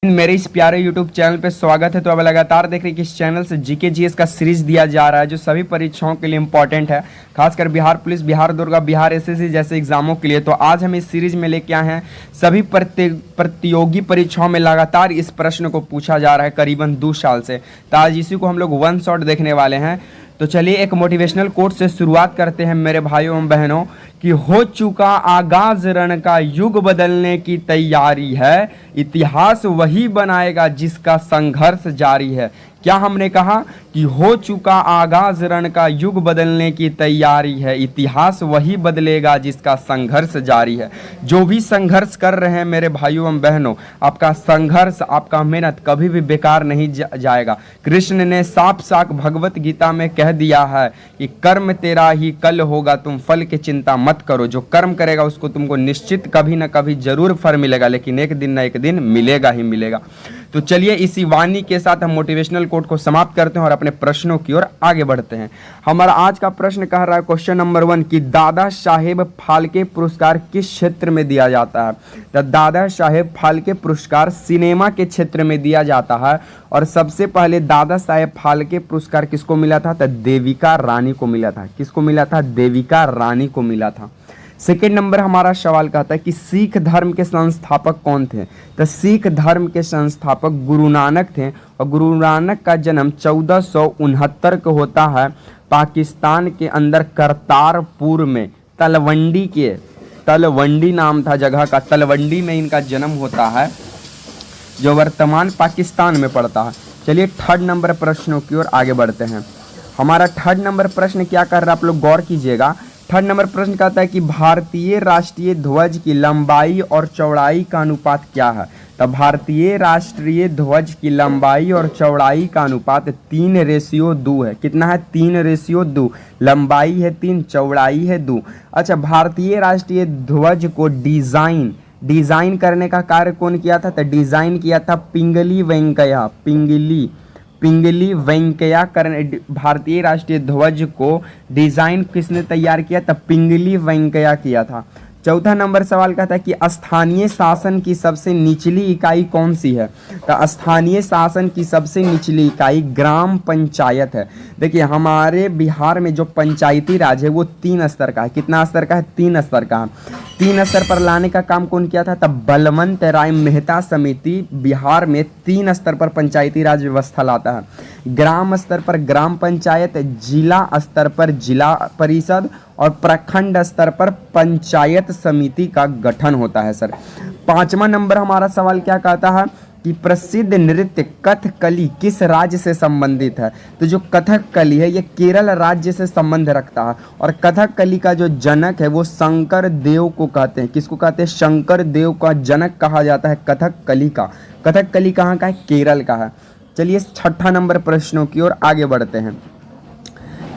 मेरे इस प्यारे YouTube चैनल पे स्वागत है। तो अब लगातार देख रहे हैं कि इस चैनल से जीके जीएस का सीरीज दिया जा रहा है जो सभी परीक्षाओं के लिए इंपॉर्टेंट है, खासकर बिहार पुलिस, बिहार दुर्गा, बिहार एसएससी जैसे एग्जामों के लिए। तो आज हम इस सीरीज में लेके आए हैं सभी प्रतियोगी परीक्षाओं में लगातार इस प्रश्न को पूछा जा रहा है करीबन 2 साल से। तो आज इसी को हम लोग वन शॉट देखने वाले हैं। तो चलिए एक मोटिवेशनल कोट से शुरुआत करते हैं मेरे भाइयों एवं बहनों कि हो चुका आगाज रण का, युग बदलने की तैयारी है, इतिहास वही बनाएगा जिसका संघर्ष जारी है। क्या हमने कहा कि हो चुका आगाज रण का, युग बदलने की तैयारी है, इतिहास वही बदलेगा जिसका संघर्ष जारी है। जो भी संघर्ष कर रहे हैं मेरे भाइयों एवं बहनों, आपका संघर्ष, आपका मेहनत कभी भी बेकार नहीं जाएगा। कृष्ण ने साफ साफ भगवत गीता में कह दिया है कि कर्म तेरा ही कल होगा, तुम फल की चिंता मत करो। जो कर्म करेगा उसको तुमको निश्चित कभी ना कभी जरूर फल मिलेगा, लेकिन एक दिन ना एक दिन मिलेगा ही मिलेगा। तो चलिए इसी वाणी के साथ हम मोटिवेशनल कोट को समाप्त करते हैं और अपने प्रश्नों की ओर आगे बढ़ते हैं। हमारा आज का प्रश्न कह रहा है क्वेश्चन नंबर 1 कि दादा साहेब फाल्के पुरस्कार किस क्षेत्र में दिया जाता है। तो दादा साहेब फाल्के पुरस्कार सिनेमा के क्षेत्र में दिया जाता है। और सबसे पहले दादा साहेब फाल्के पुरस्कार किसको मिला था? तो देविका रानी को मिला था। किसको मिला था? देविका रानी को मिला था। सेकेंड नंबर हमारा सवाल कहता है कि सिख धर्म के संस्थापक कौन थे। तो सिख धर्म के संस्थापक गुरु नानक थे और गुरु नानक का जन्म 1469 को होता है पाकिस्तान के अंदर करतारपुर में, तलवंडी नाम था जगह का, तलवंडी में इनका जन्म होता है जो वर्तमान पाकिस्तान में पड़ता है। चलिए थर्ड नंबर प्रश्नों की ओर आगे बढ़ते हैं। हमारा थर्ड नंबर प्रश्न क्या कर रहा है, आप लोग गौर कीजिएगा। थर्ड नंबर प्रश्न कहता है कि भारतीय राष्ट्रीय ध्वज की लंबाई और चौड़ाई का अनुपात क्या है। तो भारतीय राष्ट्रीय ध्वज की लंबाई और चौड़ाई का अनुपात 3:2 है। कितना है? 3:2। लंबाई है 3, चौड़ाई है 2। अच्छा, भारतीय राष्ट्रीय ध्वज को डिजाइन करने का कार्य कौन किया था? तो डिजाइन किया था पिंगली वेंकैया करने। भारतीय राष्ट्रीय ध्वज को डिजाइन किसने तैयार किया? तब पिंगली वेंकैया किया था। चौथा नंबर सवाल कहता है कि स्थानीय शासन की सबसे निचली इकाई कौन सी है। तो स्थानीय शासन की सबसे निचली इकाई ग्राम पंचायत है। देखिए हमारे बिहार में जो पंचायती राज है वो 3 स्तर का है। कितना स्तर का है? 3 स्तर का है। 3 स्तर पर लाने का काम कौन किया था? तब बलवंत राय मेहता समिति बिहार में 3 स्तर पर पंचायती राज व्यवस्था लाता है। ग्राम स्तर पर ग्राम पंचायत, जिला स्तर पर जिला परिषद और प्रखंड स्तर पर पंचायत समिति का गठन होता है सर। 5वां नंबर हमारा सवाल क्या कहता है कि प्रसिद्ध नृत्य कथकली किस राज्य से संबंधित है। तो जो कथकली है ये केरल राज्य से संबंध रखता है और कथकली का जो जनक है वो शंकर देव को कहते हैं। किसको कहते हैं? शंकर देव का जनक कहा जाता है कथकली का। कथकली कहाँ का है? केरल का है। चलिए छठा नंबर प्रश्नों की ओर आगे बढ़ते हैं।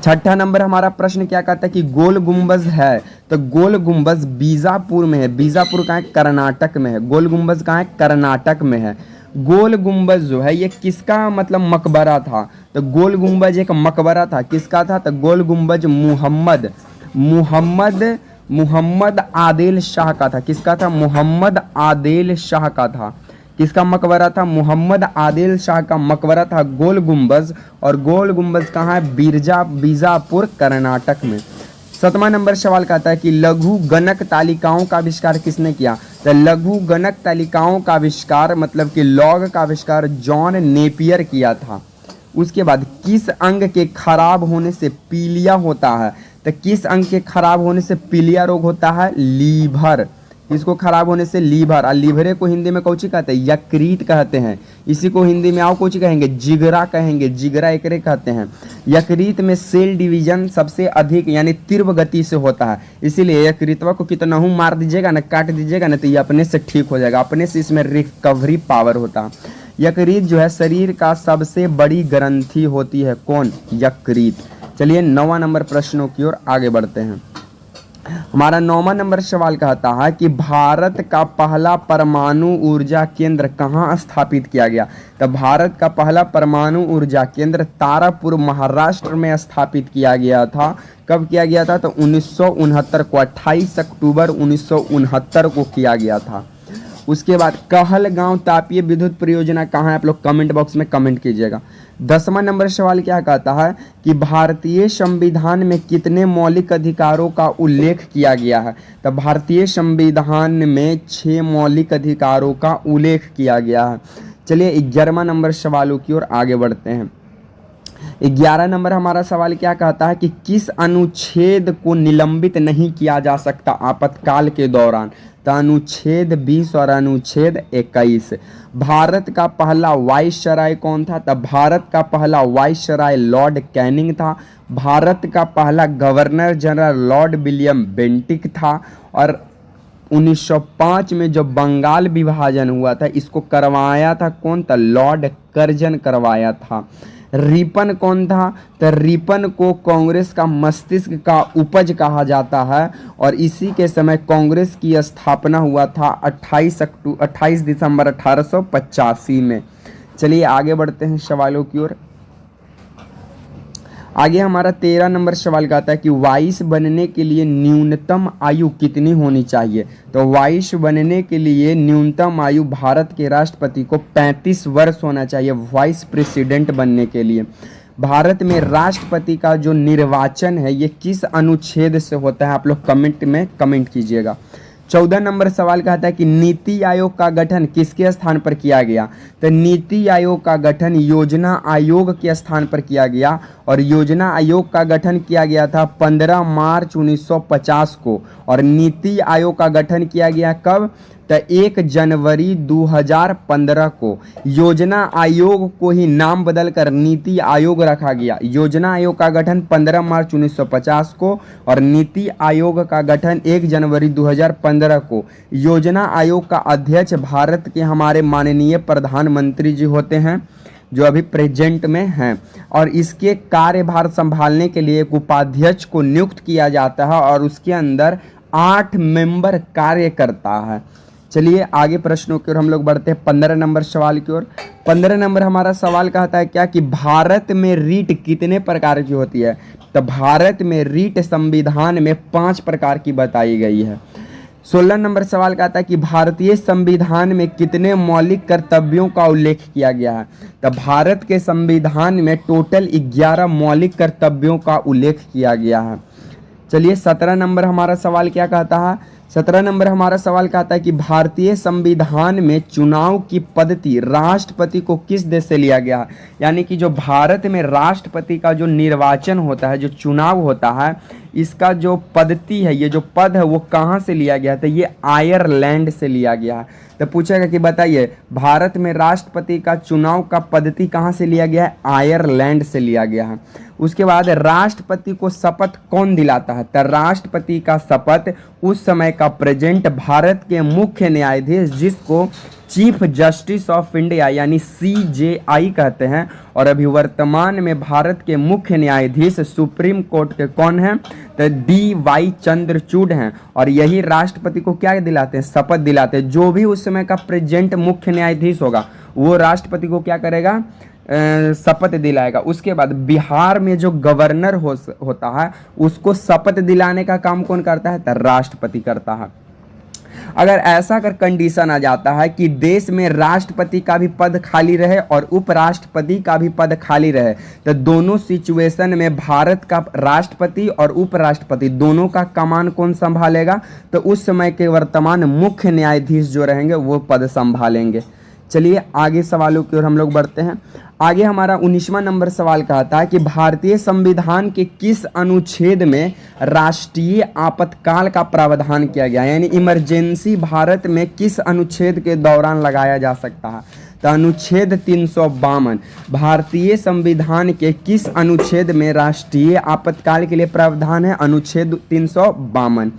छठा नंबर हमारा प्रश्न क्या कहता है कि गोल गुंबज है। तो गोल गुंबज बीजापुर में है। बीजापुर कहाँ है? कर्नाटक में है। गोल गुंबज कहाँ है? कर्नाटक में है। गोल गुंबज जो है ये किसका मतलब मकबरा था? तो गोल गुंबज एक मकबरा था। किसका था? तो गोल गुंबज मुहम्मद आदिल शाह का था। किसका था? मुहम्मद आदिल शाह का था। किसका मकबरा था? मुहम्मद आदिल शाह का मकबरा था गोल गुंबज। और गोल गुंबज कहाँ है? बीजापुर कर्नाटक में। 7वां नंबर सवाल कहता है कि लघु गणक तालिकाओं का आविष्कार किसने किया। तो लघु गणक तालिकाओं का आविष्कार मतलब कि लॉग का आविष्कार जॉन नेपियर किया था। उसके बाद किस अंग के खराब होने से पीलिया होता है। तो किस अंग के खराब होने से पीलिया रोग होता है? लीवर। इसको खराब होने से लीवर। और लीवरे को हिंदी में कौची कहते हैं? यकृत कहते हैं। इसी को हिंदी में आओ कौची कहेंगे? जिगरा कहेंगे। जिगरा एकरे कहते हैं। यकृत में सेल डिवीजन सबसे अधिक यानी तीव्र गति से होता है, इसीलिए यकृतवा को कितना हूँ मार दीजिएगा ना, काट दीजिएगा ना, तो ये अपने से ठीक हो जाएगा। अपने से इसमें रिकवरी पावर होता है। यकृत जो है शरीर का सबसे बड़ी ग्रंथि होती है। कौन? यकृत। चलिए 9वां नंबर प्रश्नों की ओर आगे बढ़ते हैं। हमारा 9वां नंबर सवाल कहता है कि भारत का पहला परमाणु ऊर्जा केंद्र कहाँ स्थापित किया गया। तो भारत का पहला परमाणु ऊर्जा केंद्र तारापुर महाराष्ट्र में स्थापित किया गया था। कब किया गया था? तो 1969 को, 28 अक्टूबर 1969 को किया गया था। उसके बाद कहलगांव तापीय विद्युत परियोजना कहाँ है, आप लोग कमेंट बॉक्स में कमेंट कीजिएगा। 10वां नंबर सवाल क्या कहता है कि भारतीय संविधान में कितने मौलिक अधिकारों का उल्लेख किया गया है। तो भारतीय संविधान में 6 मौलिक अधिकारों का उल्लेख किया गया है। चलिए 11वां नंबर सवालों की ओर आगे बढ़ते हैं। 11 नंबर हमारा सवाल क्या कहता है कि किस अनुच्छेद को निलंबित नहीं किया जा सकता आपातकाल के दौरान। तो अनुच्छेद 20 और अनुच्छेद 21। भारत का पहला वाइसराय कौन था। तो भारत का पहला वाइसराय लॉर्ड कैनिंग था। भारत का पहला governor general Lord William Bentinck था। और 1905 में जो बंगाल विभाजन हुआ था इसको करवाया था कौन। था लॉर्ड कर्जन करवाया था। रिपन कौन था। तो रिपन को कांग्रेस का मस्तिष्क का उपज कहा जाता है और इसी के समय कांग्रेस की स्थापना हुआ था 28 दिसंबर 1885 में। चलिए आगे बढ़ते हैं सवालों की ओर। आगे हमारा 13 नंबर सवाल का आता है कि वाइस बनने के लिए न्यूनतम आयु कितनी होनी चाहिए। तो वाइस बनने के लिए न्यूनतम आयु भारत के राष्ट्रपति को 35 वर्ष होना चाहिए वाइस प्रेसिडेंट बनने के लिए। भारत में राष्ट्रपति का जो निर्वाचन है ये किस अनुच्छेद से होता है, आप लोग कमेंट में कमेंट कीजिएगा। 14 नंबर सवाल कहता है कि नीति आयोग का गठन किसके स्थान पर किया गया। तो नीति आयोग का गठन योजना आयोग के स्थान पर किया गया और योजना आयोग का गठन किया गया था 15 मार्च 1950 को। और नीति आयोग का गठन किया गया कब। तो 1 जनवरी 2015 को। योजना आयोग को ही नाम बदलकर नीति आयोग रखा गया। योजना आयोग का गठन 15 मार्च 1950 को और नीति आयोग का गठन 1 जनवरी 2015 को। योजना आयोग का अध्यक्ष भारत के हमारे माननीय प्रधानमंत्री जी होते हैं जो अभी प्रेजेंट में हैं और इसके कार्यभार संभालने के लिए एक उपाध्यक्ष को नियुक्त किया जाता है और उसके अंदर 8 मेंबर कार्य करता है। चलिए आगे प्रश्नों की ओर हम लोग बढ़ते हैं 15 नंबर सवाल की ओर। 15 नंबर हमारा सवाल कहता है क्या कि भारत में रीट कितने प्रकार की होती है। तो भारत में रीट संविधान में 5 प्रकार की बताई गई है। 16 नंबर सवाल कहता है कि भारतीय संविधान में कितने मौलिक कर्तव्यों का उल्लेख किया गया है। तो भारत के संविधान में टोटल 11 मौलिक कर्तव्यों का उल्लेख किया गया है। चलिए 17 नंबर हमारा सवाल क्या कहता है। 17 नंबर हमारा सवाल कहता है कि भारतीय संविधान में चुनाव की पद्धति राष्ट्रपति को किस देश से लिया गया है। यानी कि जो भारत में राष्ट्रपति का जो निर्वाचन होता है, जो चुनाव होता है, इसका जो पद्धति है, ये जो पद है वो कहाँ से लिया गया। तो ये आयरलैंड से लिया गया है। तो पूछेगा कि बताइए भारत में राष्ट्रपति का चुनाव का पद्धति कहाँ से लिया गया है। आयरलैंड से लिया गया है। उसके बाद राष्ट्रपति को शपथ कौन दिलाता है। तो राष्ट्रपति का शपथ उस समय का प्रेजेंट भारत के मुख्य न्यायाधीश जिसको चीफ जस्टिस ऑफ इंडिया यानी CJI कहते हैं और अभी वर्तमान में भारत के मुख्य न्यायाधीश सुप्रीम कोर्ट के कौन हैं। तो DY चंद्रचूड़ हैं और यही राष्ट्रपति को क्या दिलाते हैं, शपथ दिलाते हैं। जो भी उस समय का प्रेजेंट मुख्य न्यायाधीश होगा वो राष्ट्रपति को क्या करेगा, शपथ दिलाएगा। उसके बाद बिहार में जो गवर्नर होता है उसको शपथ दिलाने का काम कौन करता है, तो राष्ट्रपति करता है। अगर ऐसा अगर कंडीशन आ जाता है कि देश में राष्ट्रपति का भी पद खाली रहे और उपराष्ट्रपति का भी पद खाली रहे, तो दोनों सिचुएशन में भारत का राष्ट्रपति और उपराष्ट्रपति दोनों का कमान कौन संभालेगा, तो उस समय के वर्तमान मुख्य न्यायाधीश जो रहेंगे वो पद संभालेंगे। चलिए आगे सवालों की ओर हम लोग बढ़ते हैं। आगे हमारा 19वां नंबर सवाल कहता है कि भारतीय संविधान के किस अनुच्छेद में राष्ट्रीय आपातकाल का प्रावधान किया गया, यानी इमरजेंसी भारत में किस अनुच्छेद के दौरान लगाया जा सकता है। तो अनुच्छेद 352 भारतीय संविधान के किस अनुच्छेद में राष्ट्रीय आपातकाल के लिए प्रावधान है, अनुच्छेद 352।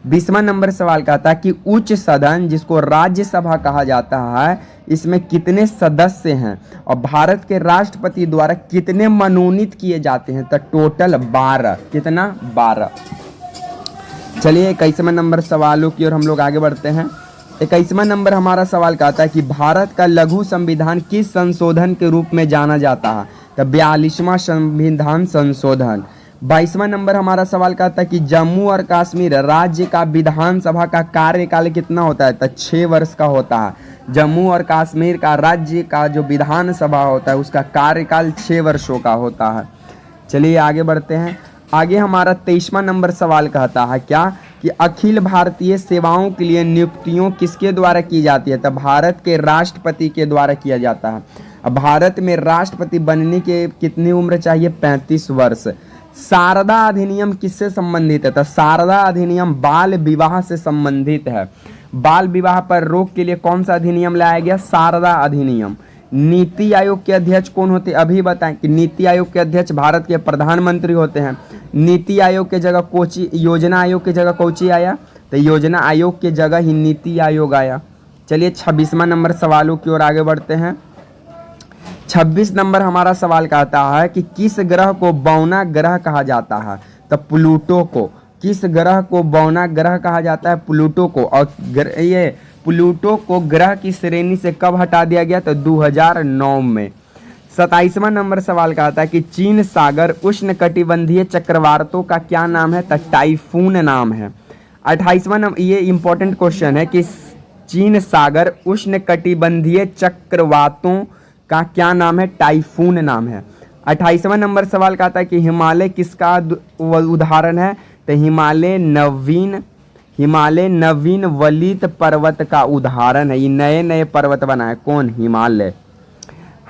20वां नंबर सवाल कहता है कि उच्च सदन जिसको राज्यसभा कहा जाता है इसमें कितने सदस्य हैं और भारत के राष्ट्रपति द्वारा कितने मनोनीत किए जाते हैं, तो टोटल 12। कितना, 12। चलिए 21वां नंबर सवालों की ओर हम लोग आगे बढ़ते हैं। 21वां नंबर हमारा सवाल कहता है कि भारत का लघु संविधान किस संशोधन के रूप में जाना जाता है, तो 42वां संविधान संशोधन। 22वां नंबर हमारा सवाल कहता है कि जम्मू और कश्मीर राज्य का विधानसभा का कार्यकाल कितना होता है? तो 6 वर्ष का होता है। जम्मू और कश्मीर का राज्य का जो विधानसभा होता है उसका कार्यकाल 6 वर्षों का होता है। चलिए आगे बढ़ते हैं। आगे हमारा 23वां नंबर सवाल कहता है क्या कि अखिल भारतीय सेवाओं के लिए नियुक्तियों किसके द्वारा की जाती है? तो भारत के राष्ट्रपति के द्वारा किया जाता है। अब भारत में राष्ट्रपति बनने के कितनी उम्र चाहिए? 35 वर्ष। शारदा अधिनियम किससे संबंधित है? तो शारदा अधिनियम बाल विवाह से संबंधित है। बाल विवाह पर रोक के लिए कौन सा अधिनियम लाया गया? शारदा अधिनियम। नीति आयोग के अध्यक्ष कौन होते हैं? अभी बताएं कि नीति आयोग के अध्यक्ष भारत के प्रधानमंत्री होते हैं। नीति आयोग के जगह कोची, योजना आयोग की जगह कोची आया? तो योजना आयोग के जगह ही नीति आयोग आया। चलिए 26वां नंबर सवालों की ओर आगे बढ़ते हैं। 26 नंबर हमारा सवाल कहता है कि किस ग्रह को बौना ग्रह कहा जाता है? तो प्लूटो को। किस ग्रह को बौना ग्रह कहा जाता है? प्लूटो को। और ये प्लूटो को ग्रह की श्रेणी से कब हटा दिया गया? तो 2009 में। 27वां नंबर सवाल कहता है कि चीन सागर उष्णकटिबंधीय चक्रवातों का क्या नाम है? तो टाइफून नाम है। 28वां नंबर, ये इंपॉर्टेंट क्वेश्चन है कि चीन सागर उष्णकटिबंधीय चक्रवातों का क्या नाम है? टाइफून नाम है। 28वां नंबर सवाल कहता है कि हिमालय किसका उदाहरण है? तो हिमालय नवीन वलित पर्वत का उदाहरण है। ये नए नए पर्वत बनाए कौन? हिमालय।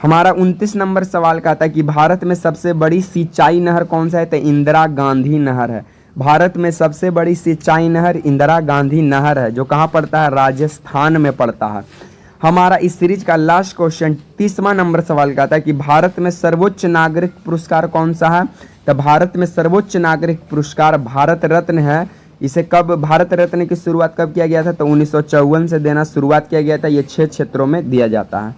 हमारा 29 नंबर सवाल कहता है कि भारत में सबसे बड़ी सिंचाई नहर कौन सा है? तो इंदिरा गांधी नहर है। भारत में सबसे बड़ी सिंचाई नहर इंदिरा गांधी नहर है, जो कहाँ पड़ता है? राजस्थान में पड़ता है। हमारा इस सीरीज का लास्ट क्वेश्चन 30वां नंबर सवाल कहता है कि भारत में सर्वोच्च नागरिक पुरस्कार कौन सा है? तो भारत में सर्वोच्च नागरिक पुरस्कार भारत रत्न है। इसे कब, भारत रत्न की शुरुआत कब किया गया था? तो 1954 से देना शुरुआत किया गया था। ये 6 क्षेत्रों में दिया जाता है।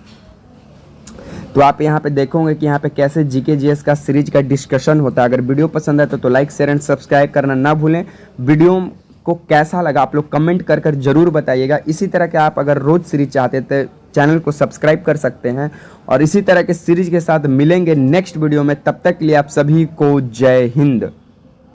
तो आप यहाँ पे देखोगे कि यहाँ पे कैसे जीके जीएस का सीरीज का डिस्कशन होता है। अगर वीडियो पसंद है तो लाइक शेयर एंड सब्सक्राइब करना ना भूलें। वीडियो को कैसा लगा आप लोग कमेंट कर कर जरूर बताइएगा। इसी तरह के आप अगर रोज सीरीज चाहते थे चैनल को सब्सक्राइब कर सकते हैं और इसी तरह के सीरीज के साथ मिलेंगे नेक्स्ट वीडियो में। तब तक के लिए आप सभी को जय हिंद।